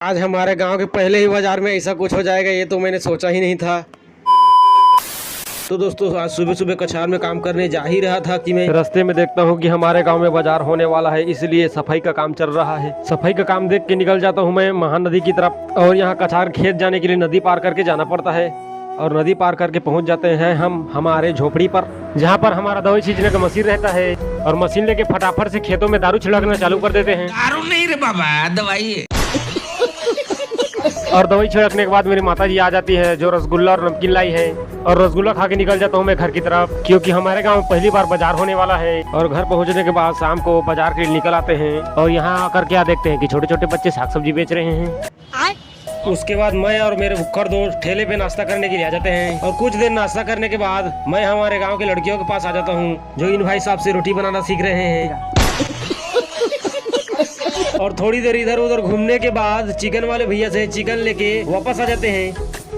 आज हमारे गांव के पहले ही बाजार में ऐसा कुछ हो जाएगा ये तो मैंने सोचा ही नहीं था। तो दोस्तों आज सुबह सुबह कछार में काम करने जा ही रहा था कि मैं रास्ते में देखता हूँ कि हमारे गांव में बाजार होने वाला है, इसलिए सफाई का काम चल रहा है। सफाई का काम देख के निकल जाता हूँ मैं महानदी की तरफ और यहाँ कछार खेत जाने के लिए नदी पार करके जाना पड़ता है और नदी पार करके पहुँच जाते हैं हम हमारे झोपड़ी पर, जहाँ पर हमारा दवाई छींचने का मशीन रहता है और मशीन लेके फटाफट से खेतों में दारू छिड़कना चालू कर देते हैं। दारू नहीं रे बाबा, दवाई है। और दवाई छिड़कने के बाद मेरी माता जी आ जाती है जो रसगुल्ला और नमकीन लाई है और रसगुल्ला खा के निकल जाता हूँ मैं घर की तरफ, क्योंकि हमारे गांव में पहली बार बाजार होने वाला है। और घर पहुँचने के बाद शाम को बाजार के लिए निकल आते हैं और यहाँ आकर क्या देखते हैं कि छोटे छोटे बच्चे साग सब्जी बेच रहे हैं। उसके बाद मैं और मेरे भुक्खड़ दोस्त ठेले पे नाश्ता करने के लिए आ जाते हैं और कुछ देर नाश्ता करने के बाद मैं हमारे गाँव के लड़कियों के पास आ जाता हूँ जो इन भाई साहब से रोटी बनाना सीख रहे हैं। और थोड़ी देर इधर उधर घूमने के बाद चिकन वाले भैया से चिकन लेके वापस आ जाते हैं।